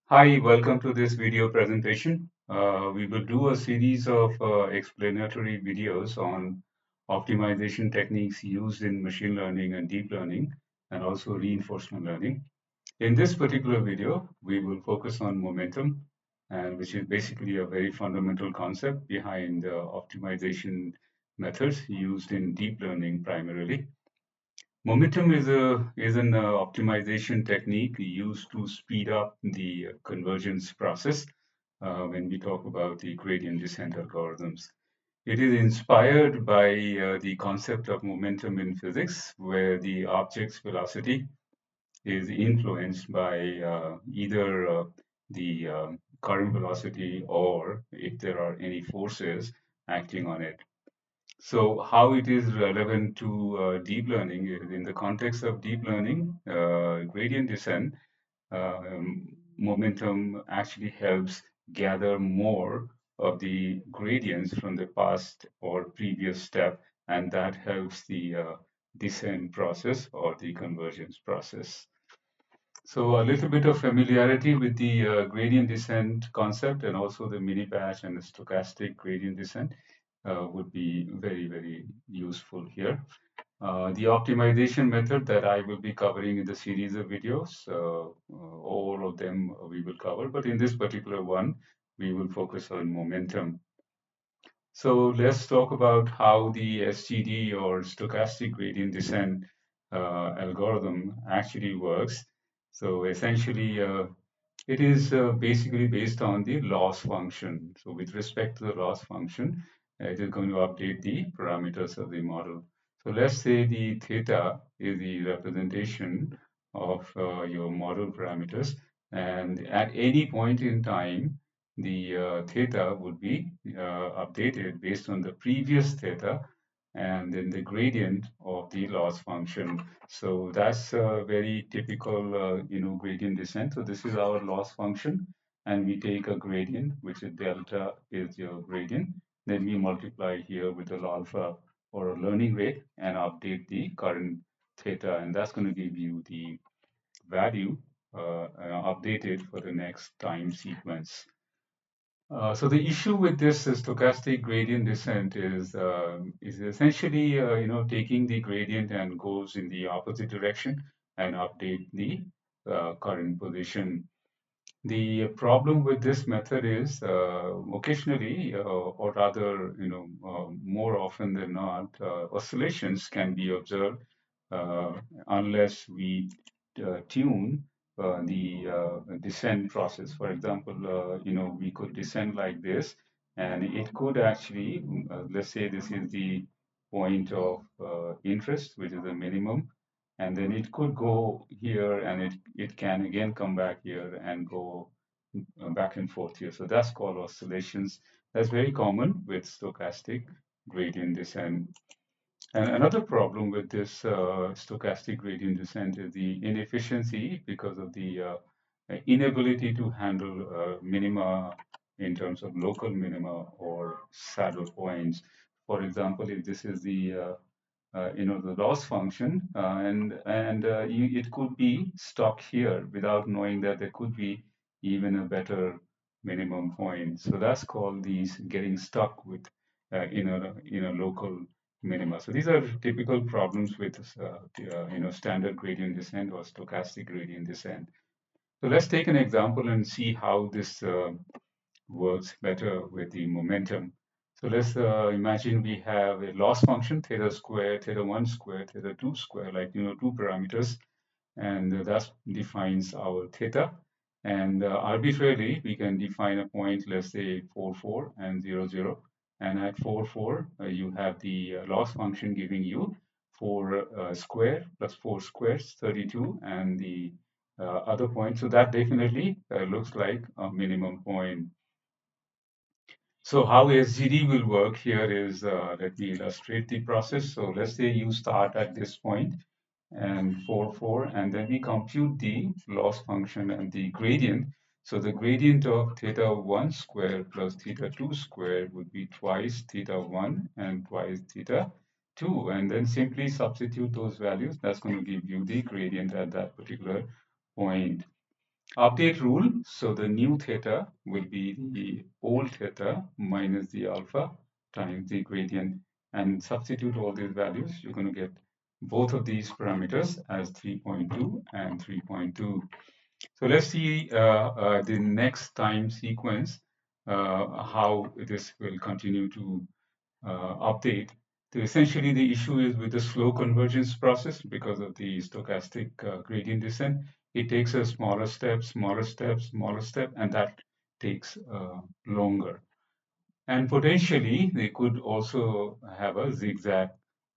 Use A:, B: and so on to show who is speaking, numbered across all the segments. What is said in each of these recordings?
A: Hi, welcome to this video presentation. We will do a series of explanatory videos on optimization techniques used in machine learning and deep learning, and also reinforcement learning. In this particular video, we will focus on momentum, and which is basically a very fundamental concept behind optimization methods used in deep learning primarily. Momentum is an optimization technique used to speed up the convergence process when we talk about the gradient descent algorithms. It is inspired by the concept of momentum in physics, where the object's velocity is influenced by either the current velocity or if there are any forces acting on it. So how it is relevant to deep learning is in the context of deep learning, gradient descent, momentum actually helps gather more of the gradients from the past or previous step, and that helps the descent process or the convergence process. So a little bit of familiarity with the gradient descent concept and also the mini patch and the stochastic gradient descent would be very useful here. The optimization method that I will be covering in the series of videos, all of them we will cover, but in this particular one, we will focus on momentum. So let's talk about how the SGD or stochastic gradient descent algorithm actually works. So essentially, it is basically based on the loss function. So with respect to the loss function, it is going to update the parameters of the model. So let's say the theta is the representation of your model parameters, and at any point in time, the theta would be updated based on the previous theta and then the gradient of the loss function. So that's a very typical, gradient descent. So this is our loss function, and we take a gradient, which is delta is your gradient. Then we multiply here with the alpha or a learning rate and update the current theta, and that's going to give you the value updated for the next time sequence. So the issue with this stochastic gradient descent is essentially taking the gradient and goes in the opposite direction and update the current position. The problem with this method is occasionally, or rather, more often than not, oscillations can be observed uh, unless we tune the descent process. For example, we could descend like this, and it could actually, let's say this is the point of interest, which is the minimum, and then it could go here, and it can again come back here and go back and forth here. So that's called oscillations. That's very common with stochastic gradient descent. And another problem with this stochastic gradient descent is the inefficiency because of the inability to handle minima in terms of local minima or saddle points. For example, if this is the loss function, it could be stuck here without knowing that there could be even a better minimum point. So that's called these getting stuck with in a local minima. So these are typical problems with standard gradient descent or stochastic gradient descent. So let's take an example and see how this works better with the momentum. So let's imagine we have a loss function, theta square, theta 1 square, theta 2 square, like, two parameters, and that defines our theta. And arbitrarily, we can define a point, let's say 4, 4 and 0, 0. And at 4, 4, you have the loss function giving you 4 square plus 4 squares, 32, and the other point. So that definitely looks like a minimum point. So how SGD will work here is, let me illustrate the process. So let's say you start at this point and 4, 4, and then we compute the loss function and the gradient. So the gradient of theta 1 square plus theta 2 square would be twice theta 1 and twice theta 2. And then simply substitute those values. That's going to give you the gradient at that particular point. Update rule, so the new theta will be the old theta minus the alpha times the gradient, and substitute all these values. You're going to get both of these parameters as 3.2 and 3.2. So let's see the next time sequence, how this will continue to update. So essentially, the issue is with the slow convergence process because of the stochastic gradient descent. It takes a smaller step, smaller step, smaller step, and that takes longer. And potentially, they could also have a zigzag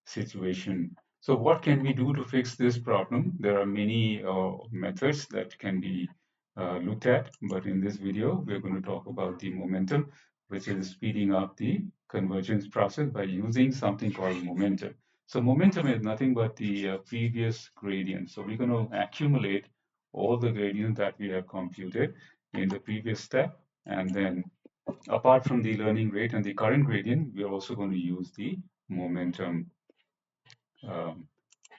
A: situation. So what can we do to fix this problem? There are many methods that can be looked at, but in this video, we're going to talk about the momentum, which is speeding up the convergence process by using something called momentum. So momentum is nothing but the previous gradient. So we're going to accumulate all the gradients that we have computed in the previous step, and then apart from the learning rate and the current gradient, we are also going to use the momentum. Um,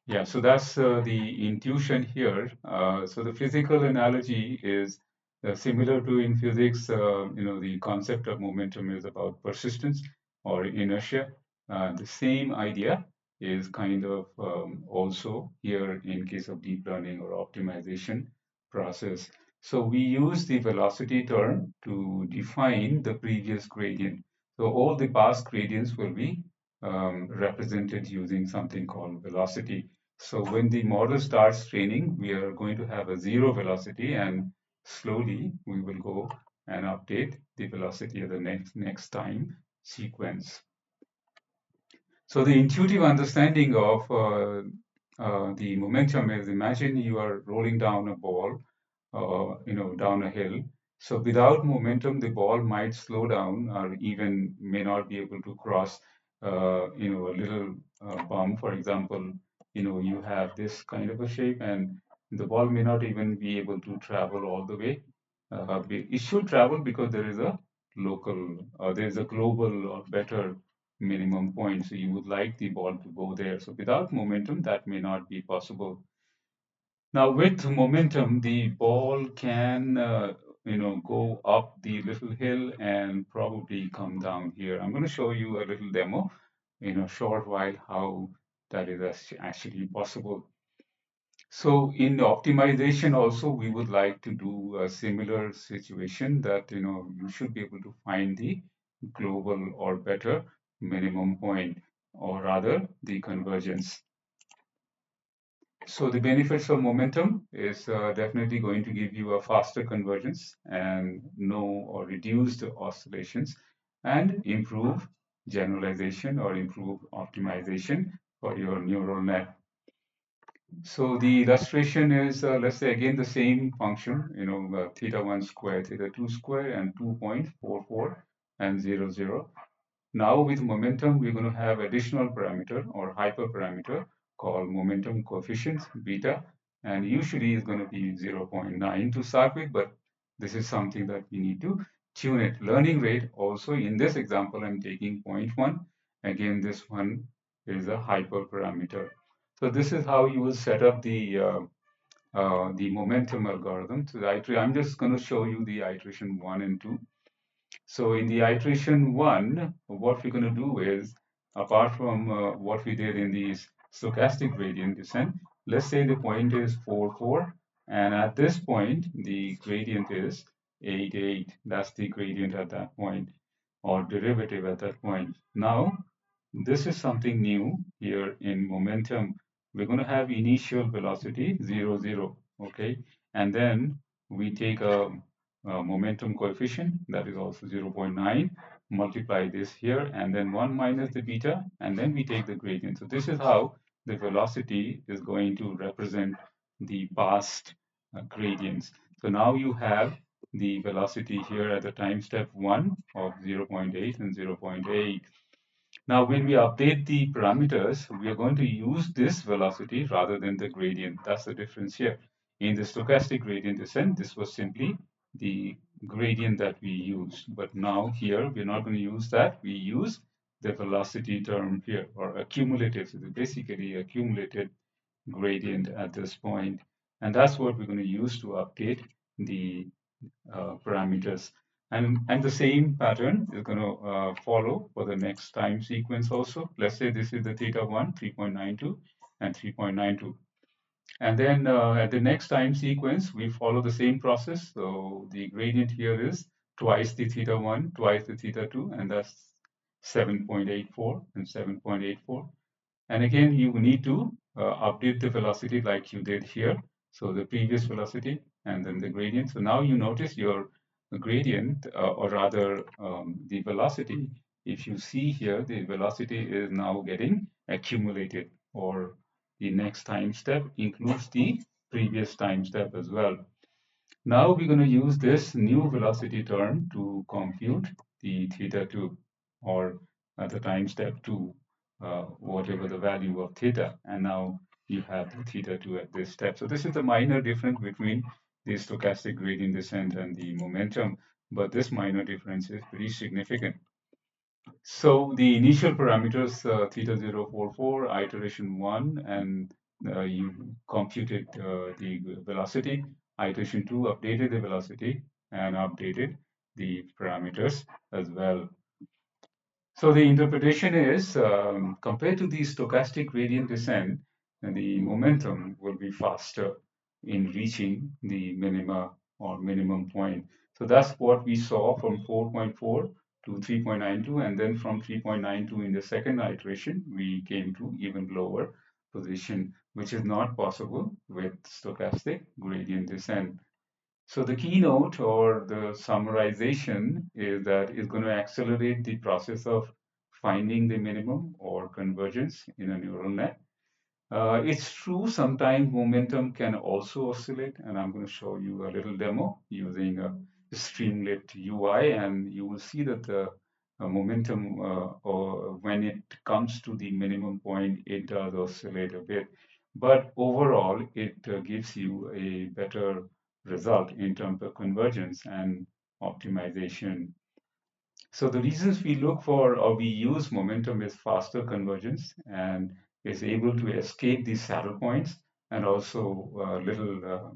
A: yeah, so that's the intuition here. So the physical analogy is similar to in physics. The concept of momentum is about persistence or inertia. The same idea is kind of also here in case of deep learning or optimization process. So we use the velocity term to define the previous gradient. So all the past gradients will be represented using something called velocity. So when the model starts training, we are going to have a zero velocity, and slowly we will go and update the velocity of the next time sequence. So the intuitive understanding of the momentum is, imagine you are rolling down a ball, down a hill. So without momentum, the ball might slow down or even may not be able to cross, a little bump. For example, you have this kind of a shape, and the ball may not even be able to travel all the way. It should travel because there is a global or better minimum point. So you would like the ball to go there. So without momentum, that may not be possible. Now with momentum, the ball can, go up the little hill and probably come down here. I'm going to show you a little demo in a short while how that is actually possible. So in optimization also, we would like to do a similar situation that, you should be able to find the global or better minimum point, or rather the convergence. So the benefits of momentum is definitely going to give you a faster convergence and no or reduced oscillations, and improve generalization or improve optimization for your neural net. So the illustration is, let's say again, the same function, theta 1 square, theta 2 square, and 2.44 and 0, 0. Now with momentum, we're going to have additional parameter or hyperparameter called momentum coefficient, beta, and usually is going to be 0.9 to start with, but this is something that we need to tune it. Learning rate also, in this example, I'm taking 0.1. Again, this one is a hyperparameter. So this is how you will set up the momentum algorithm. So I'm just going to show you the iteration 1 and 2. So in the iteration 1, what we're going to do is, apart from what we did in the stochastic gradient descent, let's say the point is 4, 4, and at this point, the gradient is 8, 8. That's the gradient at that point, or derivative at that point. Now, this is something new here in momentum. We're going to have initial velocity 0, 0, okay? And then we take a momentum coefficient that is also 0.9, multiply this here, and then 1 minus the beta, and then we take the gradient. So this is how the velocity is going to represent the past gradients. So now you have the velocity here at the time step 1 of 0.8 and 0.8. Now, when we update the parameters, we are going to use this velocity rather than the gradient. That's the difference here. In the stochastic gradient descent, this was simply the gradient that we used. But now here, we're not going to use that. We use the velocity term here, or accumulative. So basically accumulated gradient at this point. And that's what we're going to use to update the parameters. And the same pattern is going to follow for the next time sequence also. Let's say this is the theta 1, 3.92, and 3.92. And then at the next time sequence, we follow the same process. So the gradient here is twice the theta 1, twice the theta 2, and that's 7.84 and 7.84. And again, you need to update the velocity like you did here. So the previous velocity and then the gradient. So now you notice your gradient, or rather the velocity. If you see here, the velocity is now getting accumulated, or the next time step includes the previous time step as well. Now we're going to use this new velocity term to compute the theta 2, or at the time step 2, whatever the value of theta. And now you have the theta 2 at this step. So this is the minor difference between the stochastic gradient descent and the momentum, but this minor difference is pretty significant. So the initial parameters, theta 044, iteration 1, and you computed the velocity. Iteration 2 updated the velocity and updated the parameters as well. So the interpretation is, compared to the stochastic gradient descent, the momentum will be faster in reaching the minima or minimum point. So that's what we saw from 4.4 to 3.92, and then from 3.92 in the second iteration, we came to even lower position, which is not possible with stochastic gradient descent. So the keynote or the summarization is that it's going to accelerate the process of finding the minimum or convergence in a neural net. It's true, sometimes momentum can also oscillate, and I'm going to show you a little demo using a Streamlit UI, and you will see that the momentum, or when it comes to the minimum point, it does oscillate a bit. But overall, it gives you a better result in terms of convergence and optimization. So the reasons we look for or we use momentum is faster convergence and is able to escape the saddle points and also little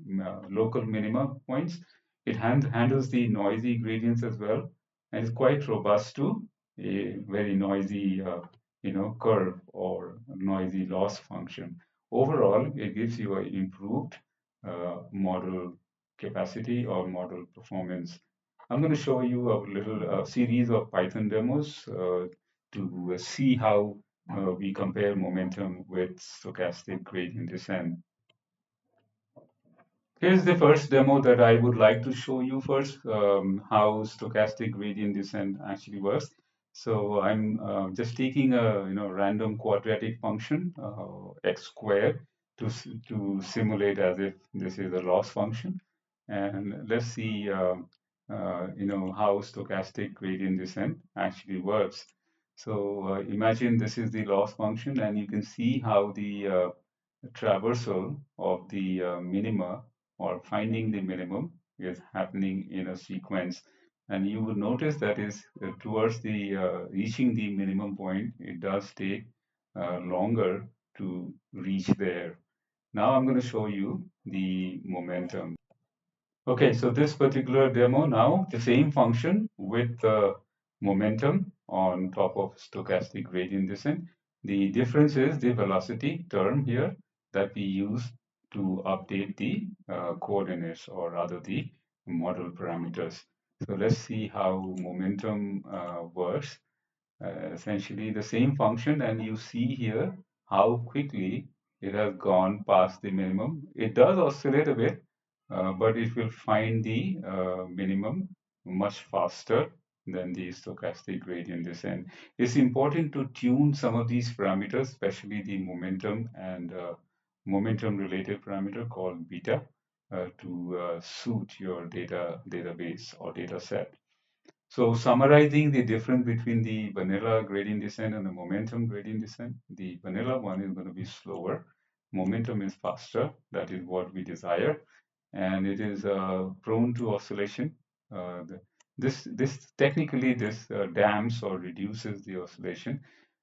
A: local minima points. It handles the noisy gradients as well, and is quite robust to a very noisy curve or noisy loss function. Overall, it gives you an improved model capacity or model performance. I'm going to show you a little series of Python demos to see how we compare momentum with stochastic gradient descent. Here's the first demo that I would like to show you first, how stochastic gradient descent actually works. So I'm just taking a random quadratic function, x squared, to simulate as if this is a loss function. And let's see how stochastic gradient descent actually works. So imagine this is the loss function, and you can see how the traversal of the minima or finding the minimum is happening in a sequence. And you will notice that is towards the reaching the minimum point, it does take longer to reach there. Now I'm going to show you the momentum. Okay, so this particular demo now, the same function with the momentum on top of stochastic gradient descent. The difference is the velocity term here that we use to update the coordinates or rather the model parameters. So let's see how momentum works. Essentially the same function, and you see here how quickly it has gone past the minimum. It does oscillate a bit, but it will find the minimum much faster than the stochastic gradient descent. It's important to tune some of these parameters, especially the momentum and momentum related parameter called beta, to suit your database or data set. So summarizing the difference between the vanilla gradient descent and the momentum gradient descent, the vanilla one is going to be slower. Momentum is faster. That is what we desire. And it is prone to oscillation. This technically this damps or reduces the oscillation,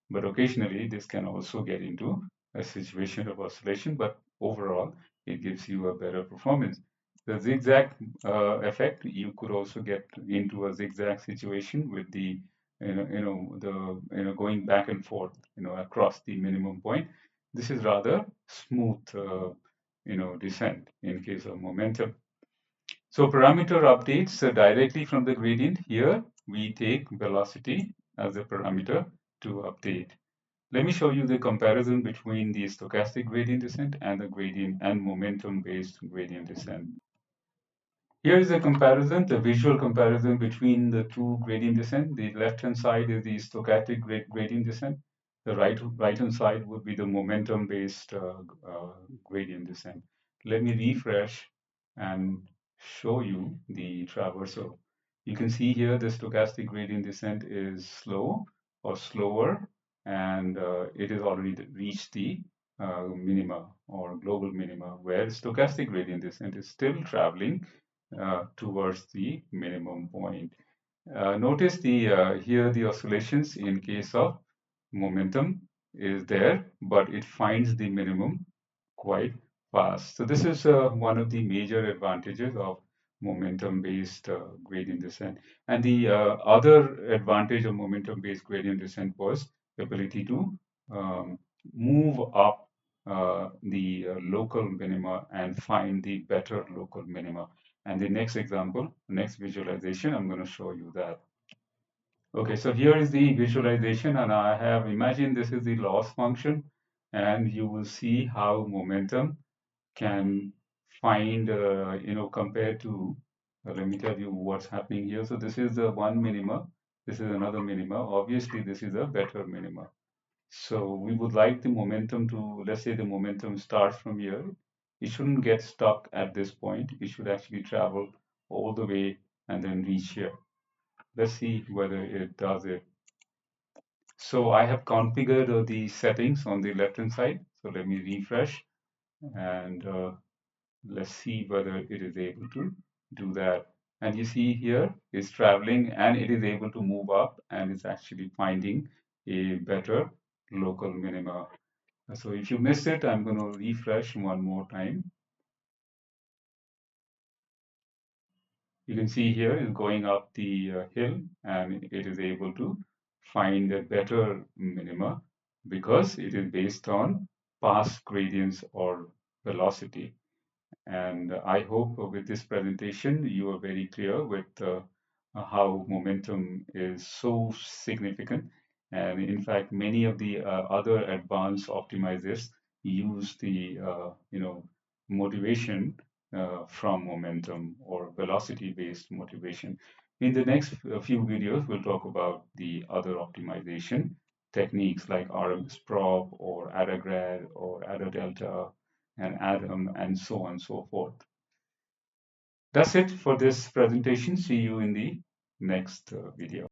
A: but occasionally this can also get into a situation of oscillation, but overall it gives you a better performance. The zigzag effect, you could also get into a zigzag situation with the going back and forth across the minimum point. This is rather smooth descent in case of momentum. So parameter updates directly from the gradient. Here we take velocity as a parameter to update. Let me show you the comparison between the stochastic gradient descent and the gradient and momentum based gradient descent. Here is a comparison, the visual comparison between the two gradient descent. The left-hand side is the stochastic gradient descent. The right-hand side would be the momentum-based gradient descent. Let me refresh and show you the traversal. You can see here the stochastic gradient descent is slow or slower, and it has already reached the minima or global minima, where stochastic gradient descent is still traveling towards the minimum point. Notice here the oscillations in case of momentum is there, but it finds the minimum quite fast. So this is one of the major advantages of momentum-based gradient descent. And the other advantage of momentum-based gradient descent was the ability to um, move up the local minima and find the better local minima. And the next example, next visualization, I'm going to show you that. Okay, so here is the visualization, and I have imagined this is the loss function, and you will see how momentum can find, compared to, let me tell you what's happening here. So this is the one minima, this is another minima. Obviously, this is a better minima. So we would like the momentum to, let's say the momentum starts from here. It shouldn't get stuck at this point. It should actually travel all the way and then reach here. Let's see whether it does it. So I have configured the settings on the left hand side. So let me refresh and let's see whether it is able to do that. And you see here it's traveling and it is able to move up and it's actually finding a better local minima. So if you missed it, I'm going to refresh one more time. You can see here is going up the hill and it is able to find a better minima because it is based on past gradients or velocity. And I hope with this presentation you are very clear with how momentum is so significant. And in fact, many of the other advanced optimizers use the motivation from momentum or velocity-based motivation. In the next few videos, we'll talk about the other optimization techniques like RMS prop or AdaGrad or AdaDelta and Adam and so on and so forth. That's it for this presentation. See you in the next video.